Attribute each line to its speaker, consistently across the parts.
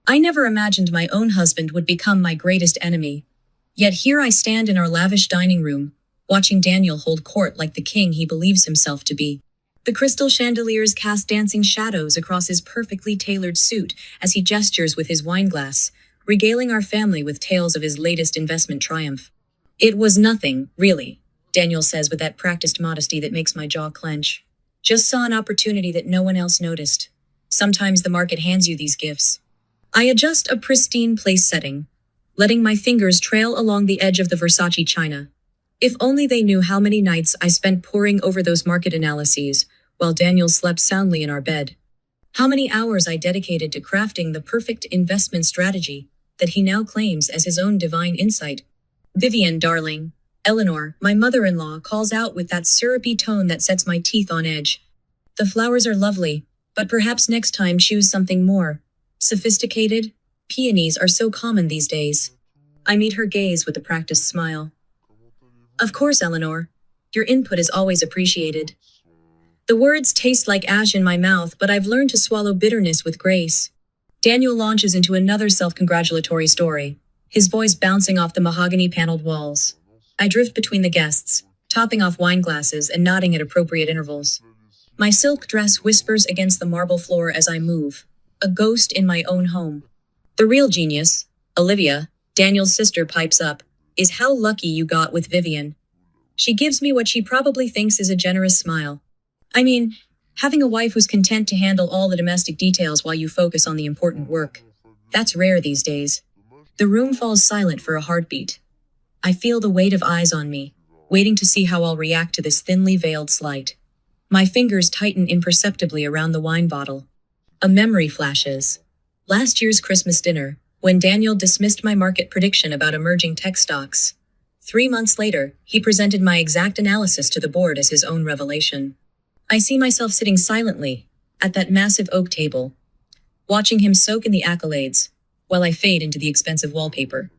Speaker 1: I never imagined my own husband would become my greatest enemy. Yet here I stand in our lavish dining room, watching Daniel hold court like the king he believes himself to be. The crystal chandeliers cast dancing shadows across his perfectly tailored suit as he gestures with his wineglass, regaling our family with tales of his latest investment triumph. It was nothing, really, Daniel says with that practiced modesty that makes my jaw clench. Just saw an opportunity that no one else noticed. Sometimes the market hands you these gifts. I adjust a pristine place setting, letting my fingers trail along the edge of the Versace china. If only they knew how many nights I spent poring over those market analyses, while Daniel slept soundly in our bed. How many hours I dedicated to crafting the perfect investment strategy that he now claims as his own divine insight. Vivian, darling, Eleanor, my mother-in-law, calls out with that syrupy tone that sets my teeth on edge. The flowers are lovely, but perhaps next time choose something more sophisticated. Peonies are so common these days. I meet her gaze with a practiced smile. Of course, Eleanor. Your input is always appreciated. The words taste like ash in my mouth, but I've learned to swallow bitterness with grace. Daniel launches into another self-congratulatory story, his voice bouncing off the mahogany-paneled walls. I drift between the guests, topping off wine glasses and nodding at appropriate intervals. My silk dress whispers against the marble floor as I move, a ghost in my own home. The real genius, Olivia, Daniel's sister, pipes up, is how lucky you got with Vivian. She gives me what she probably thinks is a generous smile. I mean, having a wife who's content to handle all the domestic details while you focus on the important work. That's rare these days. The room falls silent for a heartbeat. I feel the weight of eyes on me, waiting to see how I'll react to this thinly veiled slight. My fingers tighten imperceptibly around the wine bottle. A memory flashes. Last year's Christmas dinner, when Daniel dismissed my market prediction about emerging tech stocks. 3 months later, he presented my exact analysis to the board as his own revelation. I see myself sitting silently at that massive oak table, watching him soak in the accolades, while I fade into the expensive wallpaper.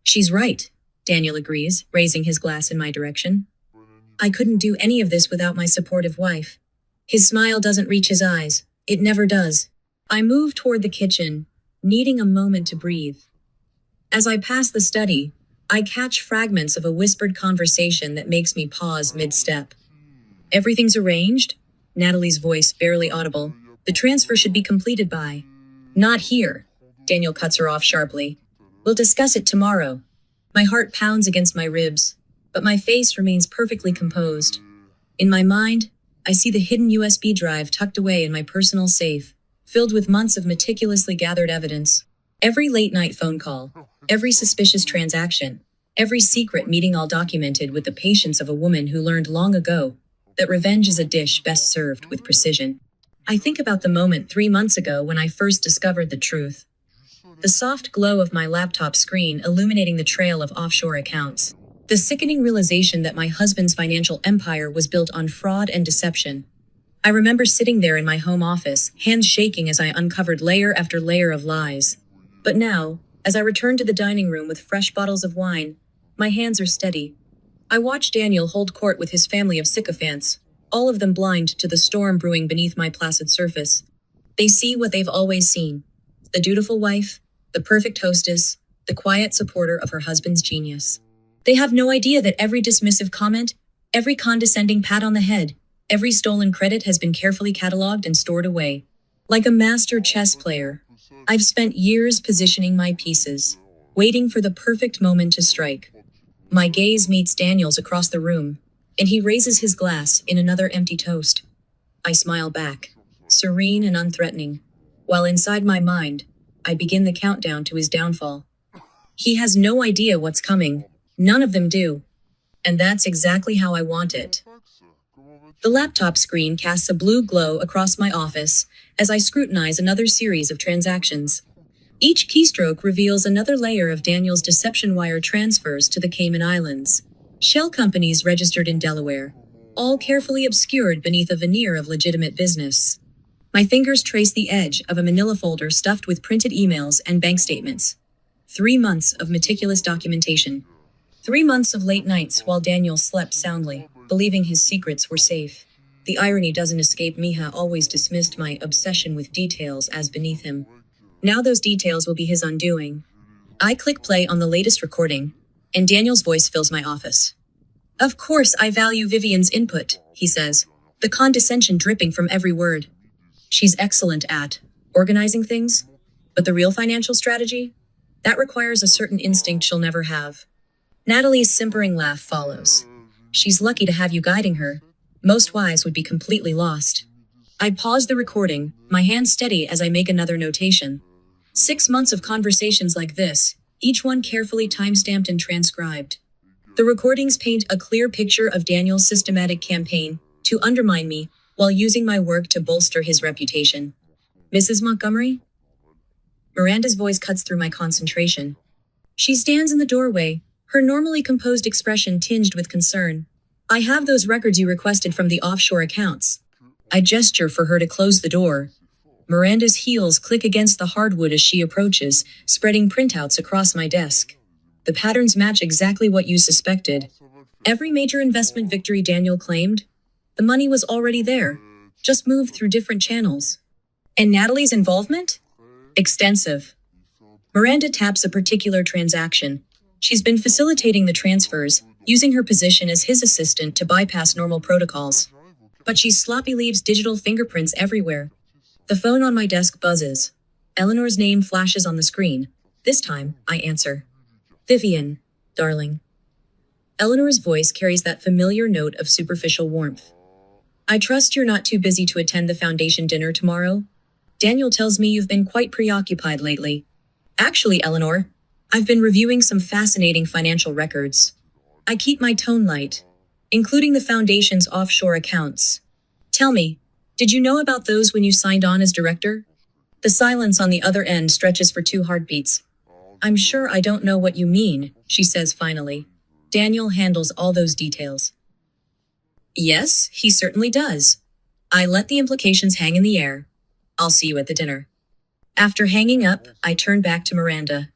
Speaker 1: She's right, Daniel agrees, raising his glass in my direction. I couldn't do any of this without my supportive wife. His smile doesn't reach his eyes. It never does. I move toward the kitchen, needing a moment to breathe. As I pass the study, I catch fragments of a whispered conversation that makes me pause mid-step. Everything's arranged? Natalie's voice barely audible. The transfer should be completed by. Not here. Daniel cuts her off sharply. We'll discuss it tomorrow. My heart pounds against my ribs, but my face remains perfectly composed. In my mind, I see the hidden USB drive tucked away in my personal safe, filled with months of meticulously gathered evidence. Every late-night phone call, every suspicious transaction, every secret meeting, all documented with the patience of a woman who learned long ago that revenge is a dish best served with precision. I think about the moment 3 months ago when I first discovered the truth. The soft glow of my laptop screen illuminating the trail of offshore accounts. The sickening realization that my husband's financial empire was built on fraud and deception. I remember sitting there in my home office, hands shaking as I uncovered layer after layer of lies. But now, as I return to the dining room with fresh bottles of wine, my hands are steady. I watch Daniel hold court with his family of sycophants, all of them blind to the storm brewing beneath my placid surface. They see what they've always seen. The dutiful wife, the perfect hostess, the quiet supporter of her husband's genius. They have no idea that every dismissive comment, every condescending pat on the head, every stolen credit has been carefully cataloged and stored away. Like a master chess player, I've spent years positioning my pieces, waiting for the perfect moment to strike. My gaze meets Daniel's across the room, and he raises his glass in another empty toast. I smile back, serene and unthreatening, while inside my mind, I begin the countdown to his downfall. He has no idea what's coming. None of them do. And that's exactly how I want it. The laptop screen casts a blue glow across my office as I scrutinize another series of transactions. Each keystroke reveals another layer of Daniel's deception wire transfers to the Cayman Islands. Shell companies registered in Delaware, all carefully obscured beneath a veneer of legitimate business. My fingers trace the edge of a manila folder stuffed with printed emails and bank statements. 3 months of meticulous documentation. 3 months of late nights while Daniel slept soundly, believing his secrets were safe. The irony doesn't escape. Miha always dismissed my obsession with details as beneath him. Now those details will be his undoing. I click play on the latest recording, and Daniel's voice fills my office. Of course I value Vivian's input, he says, the condescension dripping from every word. She's excellent at organizing things, but the real financial strategy? That requires a certain instinct she'll never have. Natalie's simpering laugh follows. She's lucky to have you guiding her. Most wives would be completely lost. I pause the recording, my hand steady as I make another notation. 6 months of conversations like this, each one carefully time-stamped and transcribed. The recordings paint a clear picture of Daniel's systematic campaign to undermine me while using my work to bolster his reputation. Mrs. Montgomery? Miranda's voice cuts through my concentration. She stands in the doorway, her normally composed expression tinged with concern. I have those records you requested from the offshore accounts. I gesture for her to close the door. Miranda's heels click against the hardwood as she approaches, spreading printouts across my desk. The patterns match exactly what you suspected. Every major investment victory Daniel claimed, the money was already there, just moved through different channels. And Natalie's involvement? Extensive. Miranda taps a particular transaction. She's been facilitating the transfers, using her position as his assistant to bypass normal protocols. But she sloppy leaves digital fingerprints everywhere. The phone on my desk buzzes. Eleanor's name flashes on the screen. This time, I answer. Vivian, darling. Eleanor's voice carries that familiar note of superficial warmth. I trust you're not too busy to attend the foundation dinner tomorrow? Daniel tells me you've been quite preoccupied lately. Actually, Eleanor, I've been reviewing some fascinating financial records. I keep my tone light, including the foundation's offshore accounts. Tell me, did you know about those when you signed on as director? The silence on the other end stretches for 2 heartbeats. I'm sure I don't know what you mean, she says finally. Daniel handles all those details. Yes, he certainly does. I let the implications hang in the air. I'll see you at the dinner. After hanging up, I turn back to Miranda.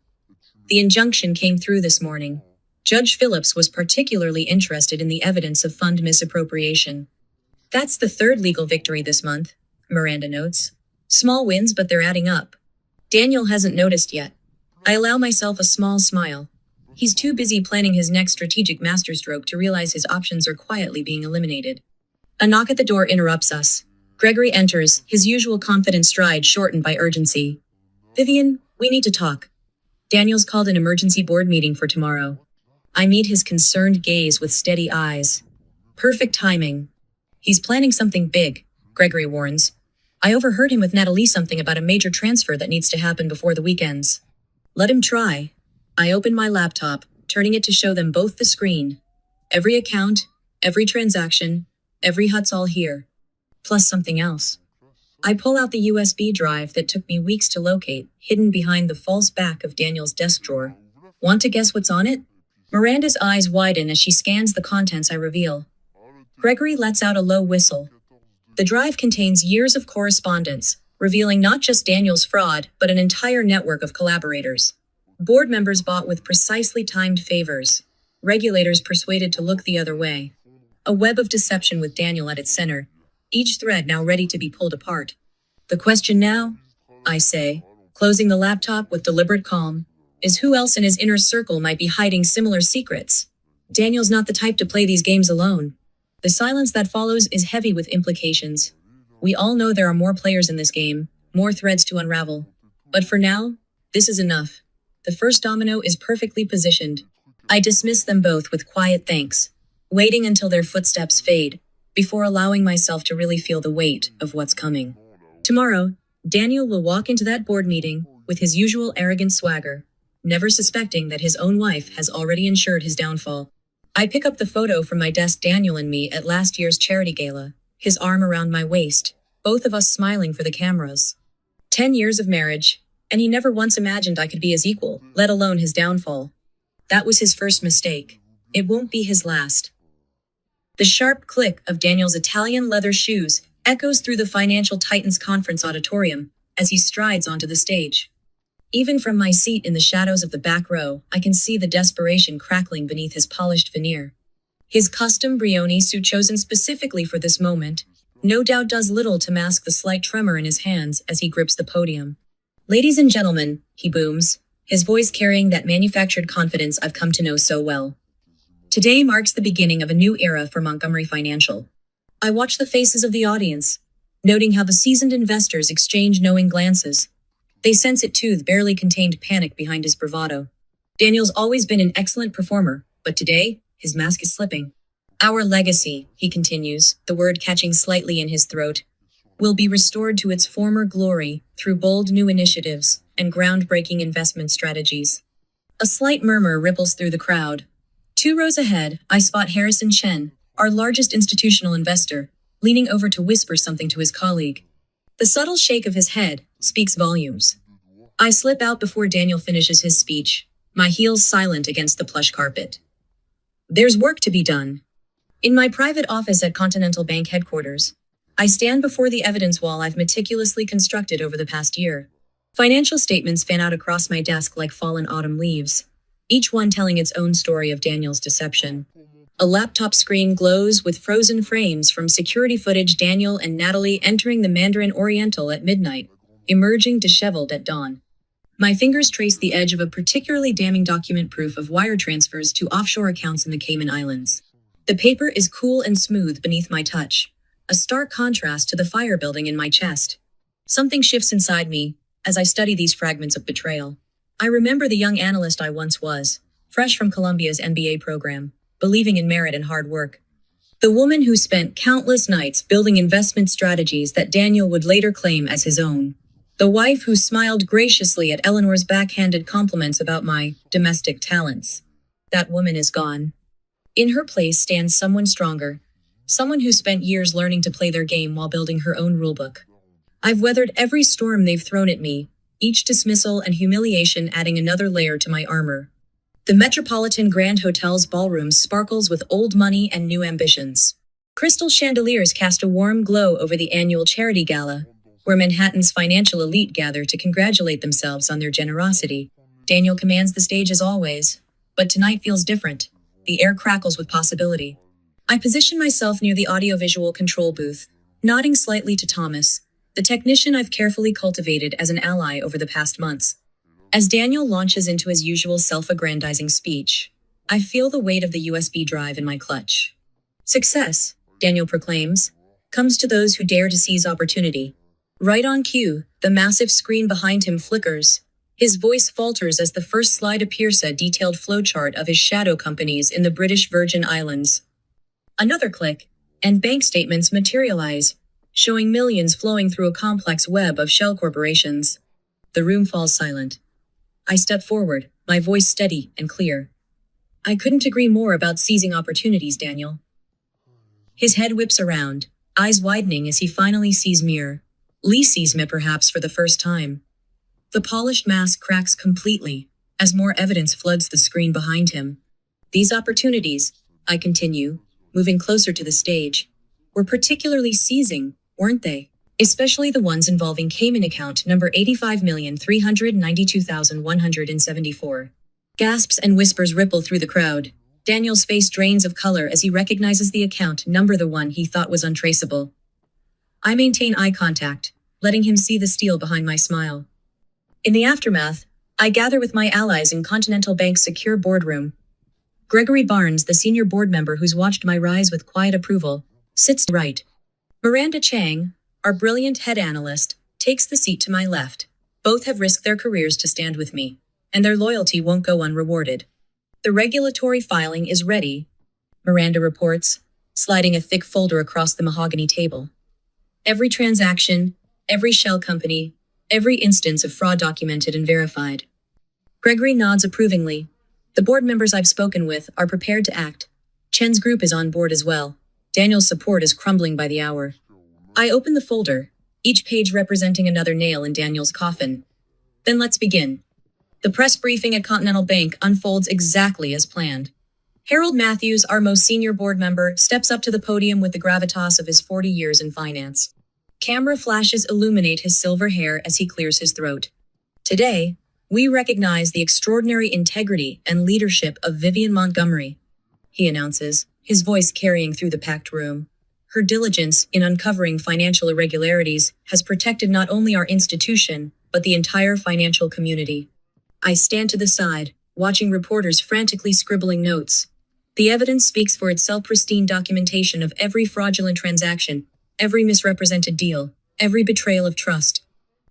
Speaker 1: The injunction came through this morning. Judge Phillips was particularly interested in the evidence of fund misappropriation. That's the 3rd legal victory this month, Miranda notes. Small wins, but they're adding up. Daniel hasn't noticed yet. I allow myself a small smile. He's too busy planning his next strategic masterstroke to realize his options are quietly being eliminated. A knock at the door interrupts us. Gregory enters, his usual confident stride shortened by urgency. Vivian, we need to talk. Daniel's called an emergency board meeting for tomorrow. I meet his concerned gaze with steady eyes. Perfect timing. He's planning something big, Gregory warns. I overheard him with Natalie something about a major transfer that needs to happen before the weekends. Let him try. I open my laptop, turning it to show them both the screen. Every account, every transaction, every hut's all here. Plus something else. I pull out the USB drive that took me weeks to locate, hidden behind the false back of Daniel's desk drawer. Want to guess what's on it? Miranda's eyes widen as she scans the contents I reveal. Gregory lets out a low whistle. The drive contains years of correspondence, revealing not just Daniel's fraud, but an entire network of collaborators. Board members bought with precisely timed favors. Regulators persuaded to look the other way. A web of deception with Daniel at its center, each thread now ready to be pulled apart. The question now, I say, closing the laptop with deliberate calm, is who else in his inner circle might be hiding similar secrets. Daniel's not the type to play these games alone. The silence that follows is heavy with implications. We all know there are more players in this game, more threads to unravel. But for now, this is enough. The first domino is perfectly positioned. I dismiss them both with quiet thanks, waiting until their footsteps fade, before allowing myself to really feel the weight of what's coming. Tomorrow, Daniel will walk into that board meeting with his usual arrogant swagger, never suspecting that his own wife has already ensured his downfall. I pick up the photo from my desk, Daniel and me at last year's charity gala, his arm around my waist, both of us smiling for the cameras. 10 years of marriage, and he never once imagined I could be his equal, let alone his downfall. That was his first mistake. It won't be his last. The sharp click of Daniel's Italian leather shoes echoes through the Financial Titans conference auditorium as he strides onto the stage. Even from my seat in the shadows of the back row, I can see the desperation crackling beneath his polished veneer. His custom Brioni suit chosen specifically for this moment, no doubt does little to mask the slight tremor in his hands as he grips the podium. Ladies and gentlemen, he booms, his voice carrying that manufactured confidence I've come to know so well. Today marks the beginning of a new era for Montgomery Financial. I watch the faces of the audience, noting how the seasoned investors exchange knowing glances. They sense it too, the barely contained panic behind his bravado. Daniel's always been an excellent performer, but today, his mask is slipping. Our legacy, he continues, the word catching slightly in his throat, will be restored to its former glory through bold new initiatives and groundbreaking investment strategies. A slight murmur ripples through the crowd. 2 rows ahead, I spot Harrison Chen, our largest institutional investor, leaning over to whisper something to his colleague. The subtle shake of his head speaks volumes. I slip out before Daniel finishes his speech, my heels silent against the plush carpet. There's work to be done. In my private office at Continental Bank headquarters, I stand before the evidence wall I've meticulously constructed over the past year. Financial statements fan out across my desk like fallen autumn leaves, each one telling its own story of Daniel's deception. A laptop screen glows with frozen frames from security footage Daniel and Natalie entering the Mandarin Oriental at midnight, emerging disheveled at dawn. My fingers trace the edge of a particularly damning document proof of wire transfers to offshore accounts in the Cayman Islands. The paper is cool and smooth beneath my touch, a stark contrast to the fire building in my chest. Something shifts inside me as I study these fragments of betrayal. I remember the young analyst I once was, fresh from Columbia's MBA program, believing in merit and hard work. The woman who spent countless nights building investment strategies that Daniel would later claim as his own. The wife who smiled graciously at Eleanor's backhanded compliments about my domestic talents. That woman is gone. In her place stands someone stronger, someone who spent years learning to play their game while building her own rulebook. I've weathered every storm they've thrown at me, each dismissal and humiliation adding another layer to my armor. The Metropolitan Grand Hotel's ballroom sparkles with old money and new ambitions. Crystal chandeliers cast a warm glow over the annual charity gala, where Manhattan's financial elite gather to congratulate themselves on their generosity. Daniel commands the stage as always, but tonight feels different. The air crackles with possibility. I position myself near the audiovisual control booth, nodding slightly to Thomas, the technician I've carefully cultivated as an ally over the past months. As Daniel launches into his usual self-aggrandizing speech, I feel the weight of the USB drive in my clutch. Success, Daniel proclaims, comes to those who dare to seize opportunity. Right on cue, the massive screen behind him flickers. His voice falters as the first slide appears, a detailed flowchart of his shadow companies in the British Virgin Islands. Another click, and bank statements materialize, showing millions flowing through a complex web of shell corporations. The room falls silent. I step forward, my voice steady and clear. I couldn't agree more about seizing opportunities, Daniel. His head whips around, eyes widening as he finally sees me. Lee sees me perhaps for the first time. The polished mask cracks completely, as more evidence floods the screen behind him. These opportunities, I continue, moving closer to the stage, were particularly seizing, weren't they? Especially the ones involving Cayman account number 85,392,174. Gasps and whispers ripple through the crowd. Daniel's face drains of color as he recognizes the account number, the one he thought was untraceable. I maintain eye contact, letting him see the steel behind my smile. In the aftermath, I gather with my allies in Continental Bank's secure boardroom. Gregory Barnes, the senior board member who's watched my rise with quiet approval, sits right. Miranda Chang, our brilliant head analyst, takes the seat to my left. Both have risked their careers to stand with me, and their loyalty won't go unrewarded. The regulatory filing is ready, Miranda reports, sliding a thick folder across the mahogany table. Every transaction, every shell company, every instance of fraud documented and verified. Gregory nods approvingly. The board members I've spoken with are prepared to act. Chen's group is on board as well. Daniel's support is crumbling by the hour. I open the folder, each page representing another nail in Daniel's coffin. Then let's begin. The press briefing at Continental Bank unfolds exactly as planned. Harold Matthews, our most senior board member, steps up to the podium with the gravitas of his 40 years in finance. Camera flashes illuminate his silver hair as he clears his throat. Today, we recognize the extraordinary integrity and leadership of Vivian Montgomery, he announces, his voice carrying through the packed room. Her diligence in uncovering financial irregularities has protected not only our institution, but the entire financial community. I stand to the side, watching reporters frantically scribbling notes. The evidence speaks for itself: pristine documentation of every fraudulent transaction, every misrepresented deal, every betrayal of trust.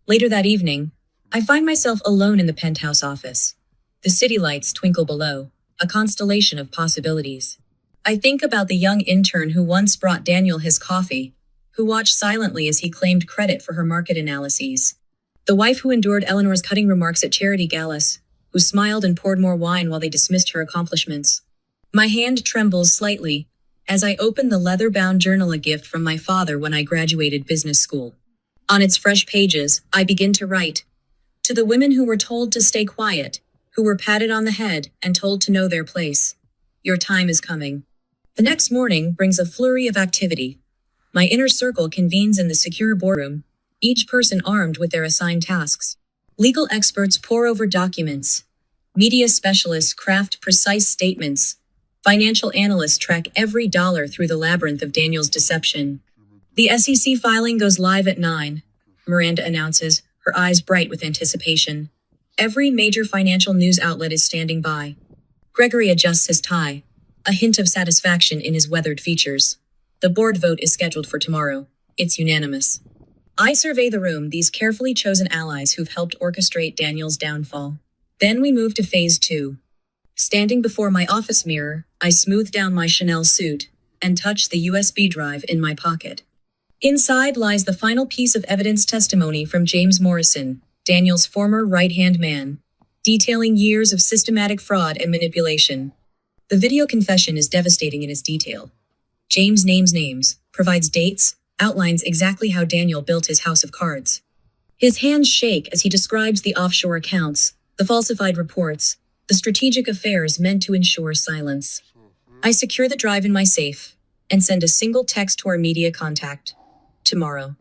Speaker 1: Later that evening, I find myself alone in the penthouse office. The city lights twinkle below, a constellation of possibilities. I think about the young intern who once brought Daniel his coffee, who watched silently as he claimed credit for her market analyses. The wife who endured Eleanor's cutting remarks at charity galas, who smiled and poured more wine while they dismissed her accomplishments. My hand trembles slightly as I open the leather-bound journal, a gift from my father when I graduated business school. On its fresh pages, I begin to write. To the women who were told to stay quiet, who were patted on the head and told to know their place. Your time is coming. The next morning brings a flurry of activity. My inner circle convenes in the secure boardroom, each person armed with their assigned tasks. Legal experts pore over documents. Media specialists craft precise statements. Financial analysts track every dollar through the labyrinth of Daniel's deception. The SEC filing goes live at 9, Miranda announces, her eyes bright with anticipation. Every major financial news outlet is standing by. Gregory adjusts his tie, a hint of satisfaction in his weathered features. The board vote is scheduled for tomorrow. It's unanimous. I survey the room, these carefully chosen allies who've helped orchestrate Daniel's downfall. Then we move to phase 2. Standing before my office mirror, I smooth down my Chanel suit and touch the USB drive in my pocket. Inside lies the final piece of evidence: testimony from James Morrison, Daniel's former right-hand man, detailing years of systematic fraud and manipulation. The video confession is devastating in its detail. James names names, provides dates, outlines exactly how Daniel built his house of cards. His hands shake as he describes the offshore accounts, the falsified reports, the strategic affairs meant to ensure silence. I secure the drive in my safe and send a single text to our media contact. Tomorrow.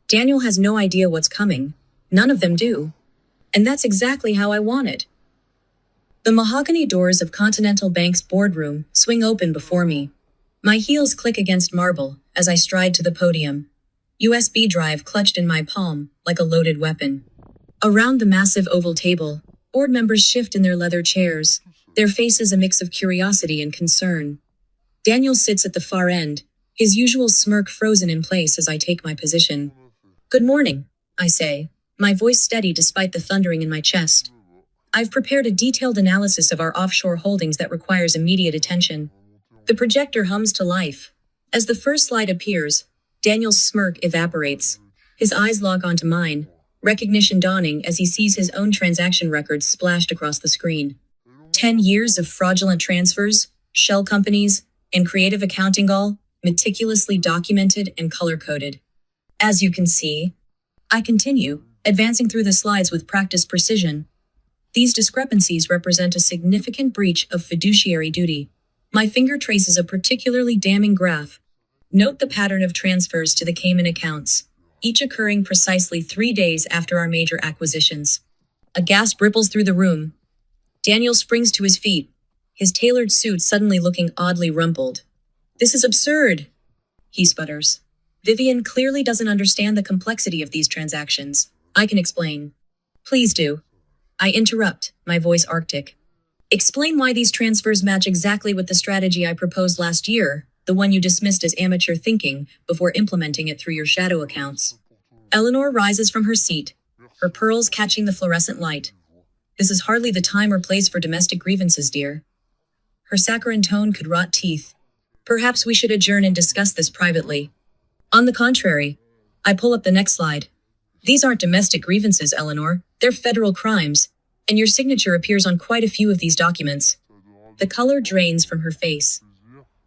Speaker 1: Daniel has no idea what's coming. None of them do. And that's exactly how I want it. The mahogany doors of Continental Bank's boardroom swing open before me. My heels click against marble as I stride to the podium. USB drive clutched in my palm like a loaded weapon. Around the massive oval table, board members shift in their leather chairs, their faces a mix of curiosity and concern. Daniel sits at the far end, his usual smirk frozen in place as I take my position. Good morning, I say, my voice steady despite the thundering in my chest. I've prepared a detailed analysis of our offshore holdings that requires immediate attention. The projector hums to life. As the first slide appears, Daniel's smirk evaporates. His eyes lock onto mine, recognition dawning as he sees his own transaction records splashed across the screen. 10 years of fraudulent transfers, shell companies, and creative accounting, all meticulously documented and color-coded. As you can see, I continue, advancing through the slides with practiced precision. These discrepancies represent a significant breach of fiduciary duty. My finger traces a particularly damning graph. Note the pattern of transfers to the Cayman accounts, each occurring precisely 3 days after our major acquisitions. A gasp ripples through the room. Daniel springs to his feet, his tailored suit suddenly looking oddly rumpled. This is absurd, he sputters. Vivian clearly doesn't understand the complexity of these transactions. I can explain. Please do. I interrupt, my voice arctic. Explain why these transfers match exactly with the strategy I proposed last year, the one you dismissed as amateur thinking before implementing it through your shadow accounts. Eleanor rises from her seat, her pearls catching the fluorescent light. This is hardly the time or place for domestic grievances, dear. Her saccharine tone could rot teeth. Perhaps we should adjourn and discuss this privately. On the contrary, I pull up the next slide. These aren't domestic grievances, Eleanor. They're federal crimes, and your signature appears on quite a few of these documents. The color drains from her face.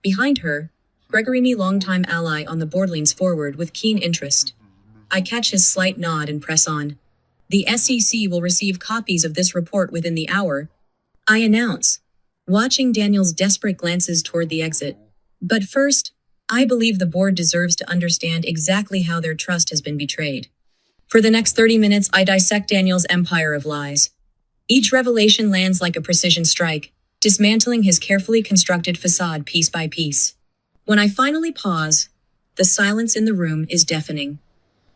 Speaker 1: Behind her, Gregory, me longtime ally on the board, leans forward with keen interest. I catch his slight nod and press on. The SEC will receive copies of this report within the hour, I announce, watching Daniel's desperate glances toward the exit. But first, I believe the board deserves to understand exactly how their trust has been betrayed. For the next 30 minutes, I dissect Daniel's empire of lies. Each revelation lands like a precision strike, dismantling his carefully constructed facade piece by piece. When I finally pause, the silence in the room is deafening.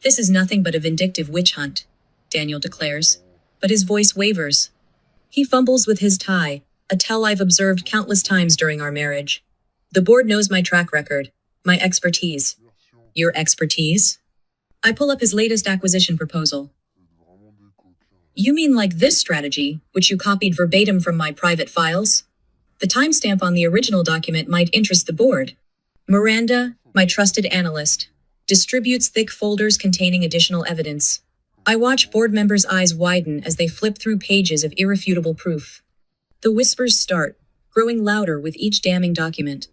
Speaker 1: This is nothing but a vindictive witch hunt. Daniel declares, but his voice wavers. He fumbles with his tie, a tell I've observed countless times during our marriage. The board knows my track record, my expertise. Your expertise? I pull up his latest acquisition proposal. You mean like this strategy, which you copied verbatim from my private files? The timestamp on the original document might interest the board. Miranda, my trusted analyst, distributes thick folders containing additional evidence. I watch board members' eyes widen as they flip through pages of irrefutable proof. The whispers start, growing louder with each damning document.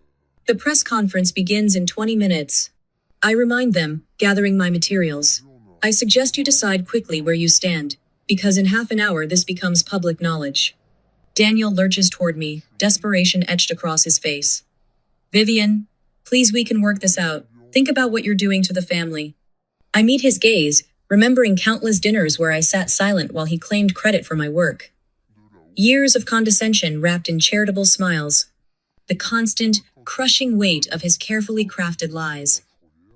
Speaker 1: The press conference begins in 20 minutes. I remind them, gathering my materials. I suggest you decide quickly where you stand, because in half an hour this becomes public knowledge. Daniel lurches toward me, desperation etched across his face. Vivian, please, we can work this out. Think about what you're doing to the family. I meet his gaze, remembering countless dinners where I sat silent while he claimed credit for my work. Years of condescension wrapped in charitable smiles. The constant, crushing weight of his carefully crafted lies.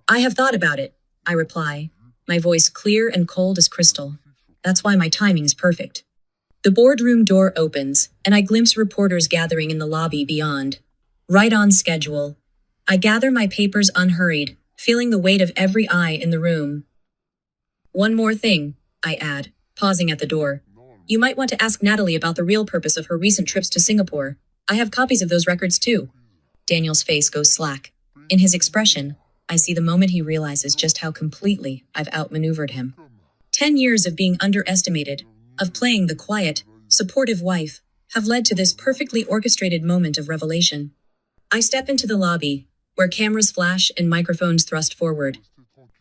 Speaker 1: I have thought about it, I reply, my voice clear and cold as crystal. That's why my timing is perfect. The boardroom door opens, and I glimpse reporters gathering in the lobby beyond. Right on schedule. I gather my papers unhurried, feeling the weight of every eye in the room. One more thing, I add, pausing at the door. You might want to ask Natalie about the real purpose of her recent trips to Singapore. I have copies of those records too. Daniel's face goes slack. In his expression, I see the moment he realizes just how completely I've outmaneuvered him. 10 years of being underestimated, of playing the quiet, supportive wife, have led to this perfectly orchestrated moment of revelation. I step into the lobby, where cameras flash and microphones thrust forward.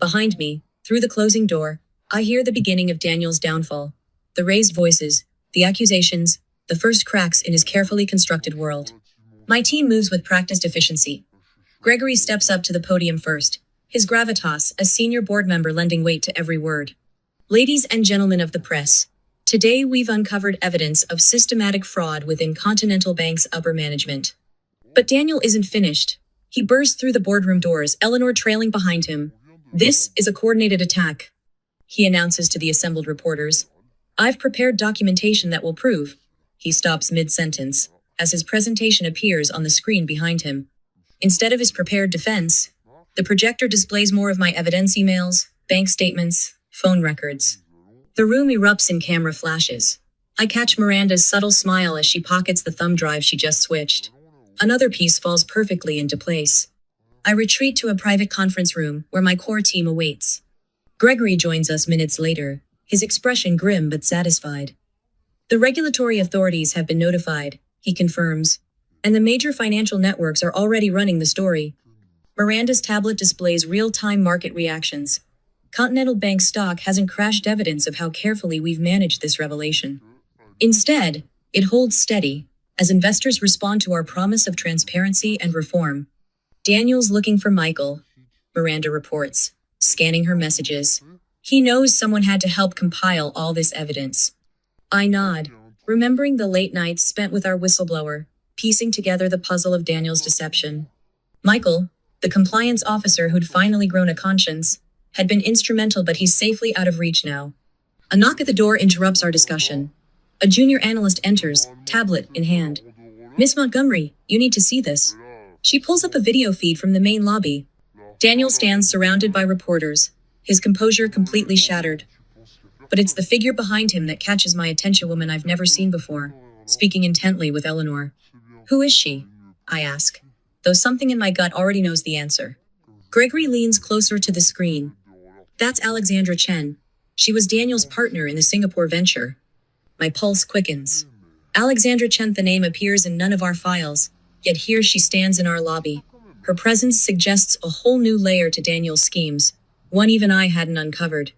Speaker 1: Behind me, through the closing door, I hear the beginning of Daniel's downfall. The raised voices, the accusations, the first cracks in his carefully constructed world. My team moves with practiced efficiency. Gregory steps up to the podium first, his gravitas as senior board member lending weight to every word. Ladies and gentlemen of the press, today we've uncovered evidence of systematic fraud within Continental Bank's upper management. But Daniel isn't finished. He bursts through the boardroom doors, Eleanor trailing behind him. This is a coordinated attack, he announces to the assembled reporters. I've prepared documentation that will prove. He stops mid-sentence, as his presentation appears on the screen behind him. Instead of his prepared defense, the projector displays more of my evidence: emails, bank statements, phone records. The room erupts in camera flashes. I catch Miranda's subtle smile as she pockets the thumb drive she just switched. Another piece falls perfectly into place. I retreat to a private conference room where my core team awaits. Gregory joins us minutes later, his expression grim but satisfied. The regulatory authorities have been notified, he confirms, and the major financial networks are already running the story. Miranda's tablet displays real-time market reactions. Continental Bank stock hasn't crashed, evidence of how carefully we've managed this revelation. Instead, it holds steady, as investors respond to our promise of transparency and reform. Daniel's looking for Michael, Miranda reports, scanning her messages. He knows someone had to help compile all this evidence. I nod, remembering the late nights spent with our whistleblower, piecing together the puzzle of Daniel's deception. Michael, the compliance officer who'd finally grown a conscience, had been instrumental, but he's safely out of reach now. A knock at the door interrupts our discussion. A junior analyst enters, tablet in hand. Miss Montgomery, you need to see this. She pulls up a video feed from the main lobby. Daniel stands surrounded by reporters, his composure completely shattered. But it's the figure behind him that catches my attention, a woman I've never seen before, speaking intently with Eleanor. Who is she? I ask, though something in my gut already knows the answer. Gregory leans closer to the screen. That's Alexandra Chen. She was Daniel's partner in the Singapore venture. My pulse quickens. Alexandra Chen, the name appears in none of our files, yet here she stands in our lobby. Her presence suggests a whole new layer to Daniel's schemes, one even I hadn't uncovered.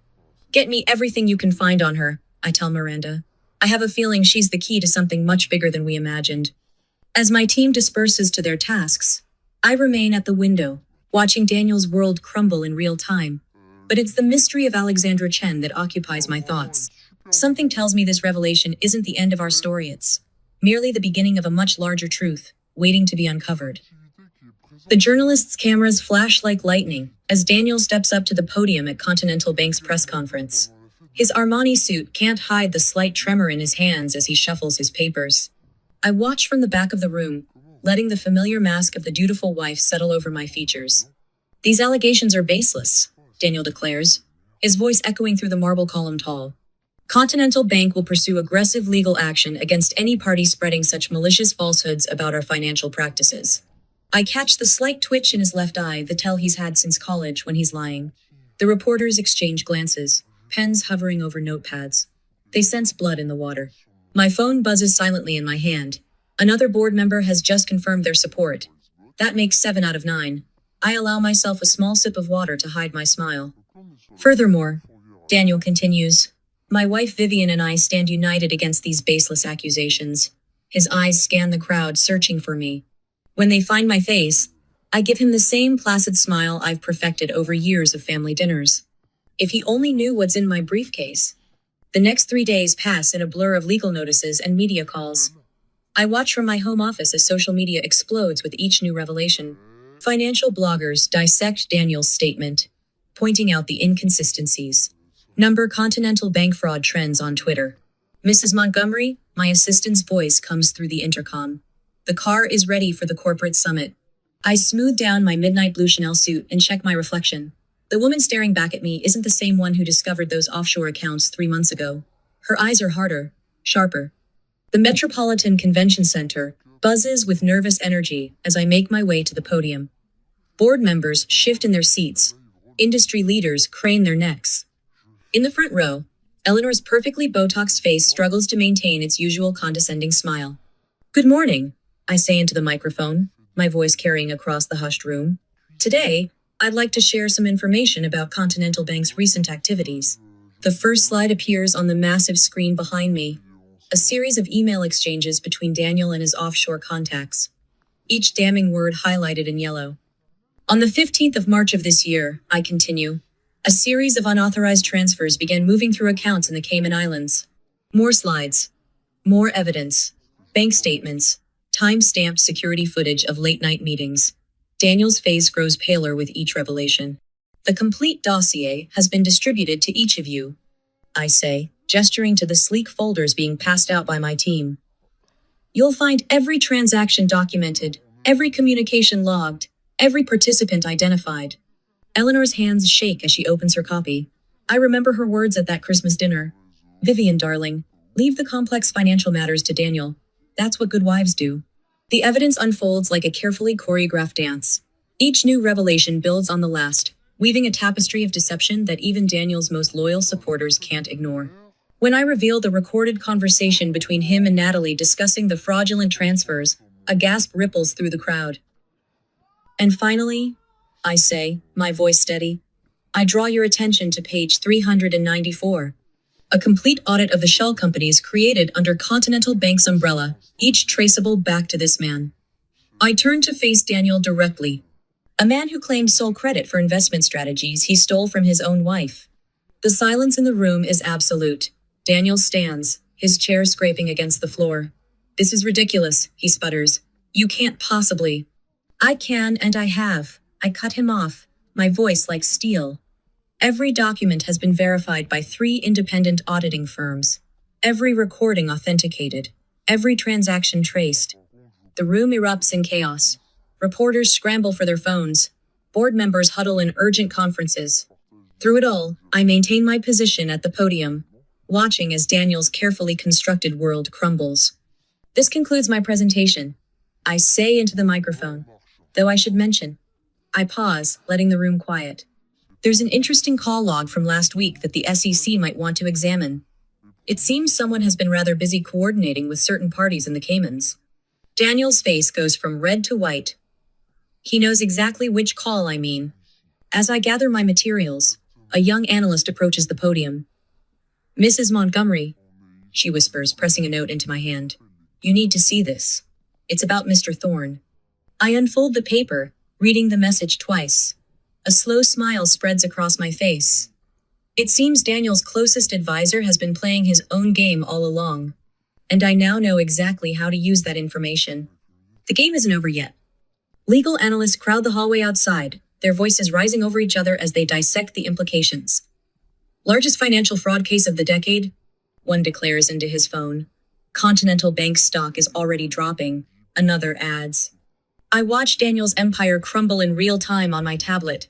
Speaker 1: Get me everything you can find on her, I tell Miranda. I have a feeling she's the key to something much bigger than we imagined. As my team disperses to their tasks, I remain at the window, watching Daniel's world crumble in real time. But it's the mystery of Alexandra Chen that occupies my thoughts. Something tells me this revelation isn't the end of our story, it's merely the beginning of a much larger truth, waiting to be uncovered. The journalists' cameras flash like lightning as Daniel steps up to the podium at Continental Bank's press conference. His Armani suit can't hide the slight tremor in his hands as he shuffles his papers. I watch from the back of the room, letting the familiar mask of the dutiful wife settle over my features. These allegations are baseless, Daniel declares, his voice echoing through the marble columned hall. Continental Bank will pursue aggressive legal action against any party spreading such malicious falsehoods about our financial practices. I catch the slight twitch in his left eye, the tell he's had since college when he's lying. The reporters exchange glances, pens hovering over notepads. They sense blood in the water. My phone buzzes silently in my hand. Another board member has just confirmed their support. That makes 7 out of 9. I allow myself a small sip of water to hide my smile. Furthermore, Daniel continues, my wife Vivian and I stand united against these baseless accusations. His eyes scan the crowd, searching for me. When they find my face, I give him the same placid smile I've perfected over years of family dinners. If he only knew what's in my briefcase. The next 3 days pass in a blur of legal notices and media calls. I watch from my home office as social media explodes with each new revelation. Financial bloggers dissect Daniel's statement, pointing out the inconsistencies. Number Continental Bank fraud trends on Twitter. Mrs. Montgomery, my assistant's voice comes through the intercom. The car is ready for the corporate summit. I smooth down my midnight blue Chanel suit and check my reflection. The woman staring back at me isn't the same one who discovered those offshore accounts 3 months ago. Her eyes are harder, sharper. The Metropolitan Convention Center buzzes with nervous energy as I make my way to the podium. Board members shift in their seats. Industry leaders crane their necks. In the front row, Eleanor's perfectly Botoxed face struggles to maintain its usual condescending smile. Good morning, I say into the microphone, my voice carrying across the hushed room. Today, I'd like to share some information about Continental Bank's recent activities. The first slide appears on the massive screen behind me, a series of email exchanges between Daniel and his offshore contacts, each damning word highlighted in yellow. On the 15th of March of this year, I continue, a series of unauthorized transfers began moving through accounts in the Cayman Islands. More slides, more evidence, bank statements, time-stamped security footage of late-night meetings. Daniel's face grows paler with each revelation. The complete dossier has been distributed to each of you, I say, gesturing to the sleek folders being passed out by my team. You'll find every transaction documented, every communication logged, every participant identified. Eleanor's hands shake as she opens her copy. I remember her words at that Christmas dinner. Vivian, darling, leave the complex financial matters to Daniel. That's what good wives do. The evidence unfolds like a carefully choreographed dance. Each new revelation builds on the last, weaving a tapestry of deception that even Daniel's most loyal supporters can't ignore. When I reveal the recorded conversation between him and Natalie discussing the fraudulent transfers, a gasp ripples through the crowd. And finally, I say, my voice steady, I draw your attention to page 394. A complete audit of the shell companies created under Continental Bank's umbrella, each traceable back to this man. I turn to face Daniel directly, a man who claimed sole credit for investment strategies he stole from his own wife. The silence in the room is absolute. Daniel stands, his chair scraping against the floor. This is ridiculous, he sputters. You can't possibly. I can and I have. I cut him off, my voice like steel. Every document has been verified by 3 independent auditing firms. Every recording authenticated. Every transaction traced. The room erupts in chaos. Reporters scramble for their phones. Board members huddle in urgent conferences. Through it all, I maintain my position at the podium, watching as Daniel's carefully constructed world crumbles. This concludes my presentation, I say into the microphone. Though I should mention, I pause, letting the room quiet. There's an interesting call log from last week that the SEC might want to examine. It seems someone has been rather busy coordinating with certain parties in the Caymans. Daniel's face goes from red to white. He knows exactly which call I mean. As I gather my materials, a young analyst approaches the podium. Mrs. Montgomery, she whispers, pressing a note into my hand. You need to see this. It's about Mr. Thorne. I unfold the paper, reading the message twice. A slow smile spreads across my face. It seems Daniel's closest advisor has been playing his own game all along. And I now know exactly how to use that information. The game isn't over yet. Legal analysts crowd the hallway outside, their voices rising over each other as they dissect the implications. Largest financial fraud case of the decade? One declares into his phone. Continental Bank stock is already dropping. Another adds. I watch Daniel's empire crumble in real time on my tablet.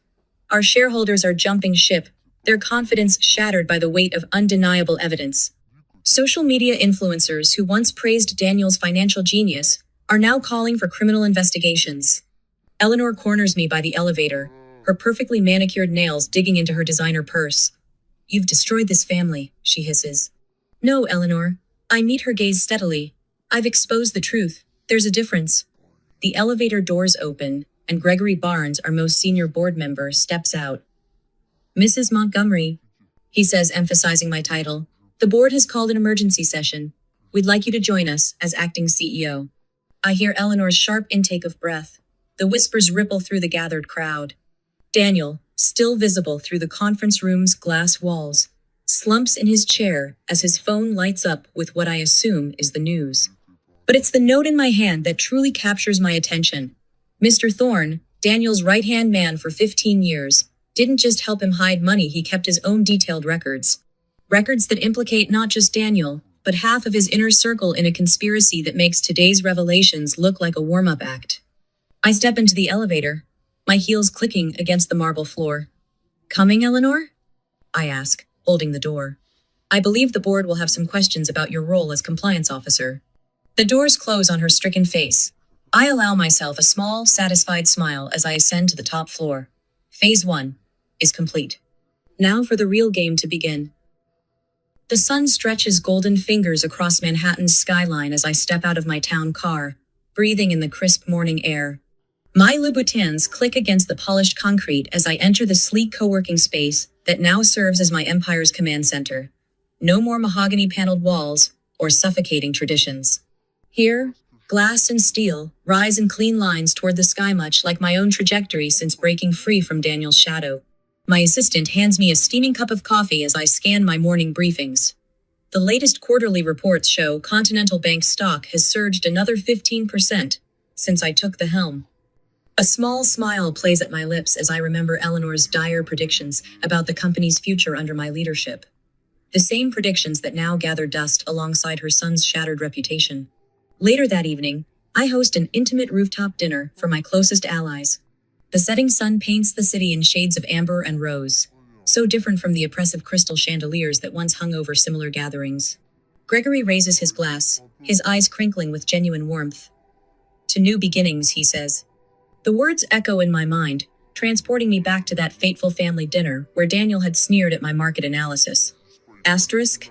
Speaker 1: Our shareholders are jumping ship, their confidence shattered by the weight of undeniable evidence. Social media influencers who once praised Daniel's financial genius are now calling for criminal investigations. Eleanor corners me by the elevator, her perfectly manicured nails digging into her designer purse. You've destroyed this family, she hisses. No, Eleanor. I meet her gaze steadily. I've exposed the truth. There's a difference. The elevator doors open, and Gregory Barnes, our most senior board member, steps out. Mrs. Montgomery, he says, emphasizing my title, the board has called an emergency session. We'd like you to join us as acting CEO. I hear Eleanor's sharp intake of breath. The whispers ripple through the gathered crowd. Daniel, still visible through the conference room's glass walls, slumps in his chair as his phone lights up with what I assume is the news. But it's the note in my hand that truly captures my attention. Mr. Thorne, Daniel's right-hand man for 15 years, didn't just help him hide money, he kept his own detailed records. Records that implicate not just Daniel, but half of his inner circle in a conspiracy that makes today's revelations look like a warm-up act. I step into the elevator, my heels clicking against the marble floor. Coming, Eleanor? I ask, holding the door. I believe the board will have some questions about your role as compliance officer. The doors close on her stricken face. I allow myself a small, satisfied smile as I ascend to the top floor. Phase 1 is complete. Now for the real game to begin. The sun stretches golden fingers across Manhattan's skyline as I step out of my town car, breathing in the crisp morning air. My Louboutins click against the polished concrete as I enter the sleek co-working space that now serves as my empire's command center. No more mahogany-paneled walls or suffocating traditions. Here, glass and steel rise in clean lines toward the sky, much like my own trajectory since breaking free from Daniel's shadow. My assistant hands me a steaming cup of coffee as I scan my morning briefings. The latest quarterly reports show Continental Bank stock has surged another 15% since I took the helm. A small smile plays at my lips as I remember Eleanor's dire predictions about the company's future under my leadership. The same predictions that now gather dust alongside her son's shattered reputation. Later that evening, I host an intimate rooftop dinner for my closest allies. The setting sun paints the city in shades of amber and rose, so different from the oppressive crystal chandeliers that once hung over similar gatherings. Gregory raises his glass, his eyes crinkling with genuine warmth. To new beginnings, he says. The words echo in my mind, transporting me back to that fateful family dinner where Daniel had sneered at my market analysis. Asterisk?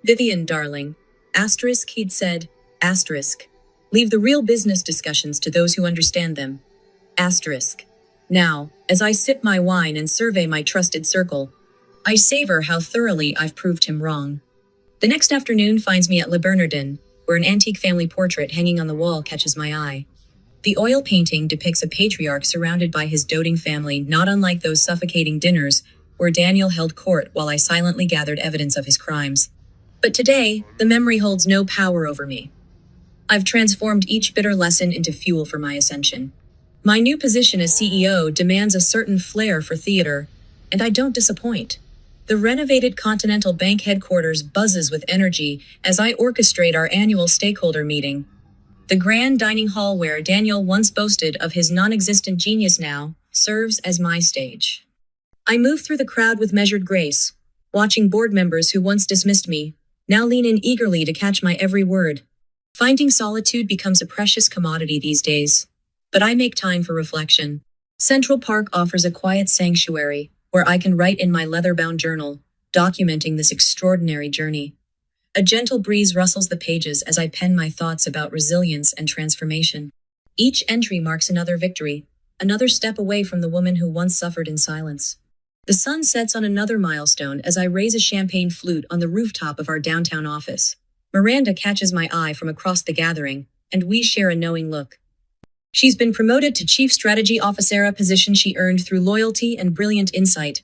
Speaker 1: Vivian, darling. Asterisk, he'd said. Asterisk. Leave the real business discussions to those who understand them. Asterisk. Now, as I sip my wine and survey my trusted circle, I savor how thoroughly I've proved him wrong. The next afternoon finds me at Le Bernardin, where an antique family portrait hanging on the wall catches my eye. The oil painting depicts a patriarch surrounded by his doting family, not unlike those suffocating dinners where Daniel held court while I silently gathered evidence of his crimes. But today, the memory holds no power over me. I've transformed each bitter lesson into fuel for my ascension. My new position as CEO demands a certain flair for theater, and I don't disappoint. The renovated Continental Bank headquarters buzzes with energy as I orchestrate our annual stakeholder meeting. The grand dining hall where Daniel once boasted of his non-existent genius now serves as my stage. I move through the crowd with measured grace, watching board members who once dismissed me now lean in eagerly to catch my every word. Finding solitude becomes a precious commodity these days, but I make time for reflection. Central Park offers a quiet sanctuary where I can write in my leather-bound journal, documenting this extraordinary journey. A gentle breeze rustles the pages as I pen my thoughts about resilience and transformation. Each entry marks another victory, another step away from the woman who once suffered in silence. The sun sets on another milestone as I raise a champagne flute on the rooftop of our downtown office. Miranda catches my eye from across the gathering, and we share a knowing look. She's been promoted to Chief Strategy Officer, a position she earned through loyalty and brilliant insight.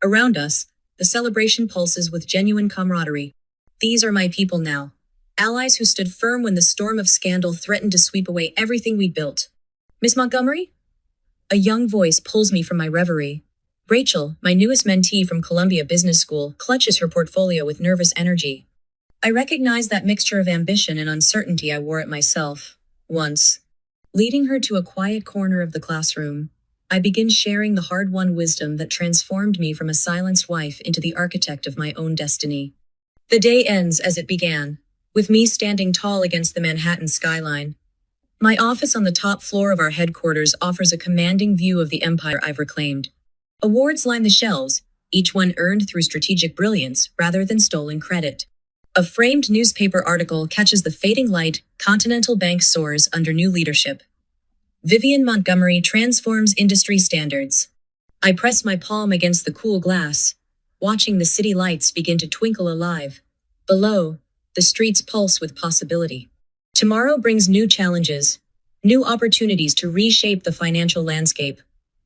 Speaker 1: Around us, the celebration pulses with genuine camaraderie. These are my people now. Allies who stood firm when the storm of scandal threatened to sweep away everything we'd built. Miss Montgomery? A young voice pulls me from my reverie. Rachel, my newest mentee from Columbia Business School, clutches her portfolio with nervous energy. I recognize that mixture of ambition and uncertainty. I wore it myself, once. Leading her to a quiet corner of the classroom, I begin sharing the hard-won wisdom that transformed me from a silenced wife into the architect of my own destiny. The day ends as it began, with me standing tall against the Manhattan skyline. My office on the top floor of our headquarters offers a commanding view of the empire I've reclaimed. Awards line the shelves, each one earned through strategic brilliance rather than stolen credit. A framed newspaper article catches the fading light. Continental Bank soars under new leadership. Vivian Montgomery transforms industry standards. I press my palm against the cool glass, watching the city lights begin to twinkle alive. Below, the streets pulse with possibility. Tomorrow brings new challenges, new opportunities to reshape the financial landscape.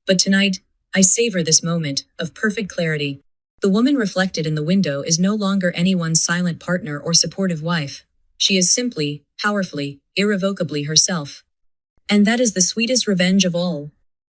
Speaker 1: But tonight, I savor this moment of perfect clarity. The woman reflected in the window is no longer anyone's silent partner or supportive wife. She is simply, powerfully, irrevocably herself. And that is the sweetest revenge of all.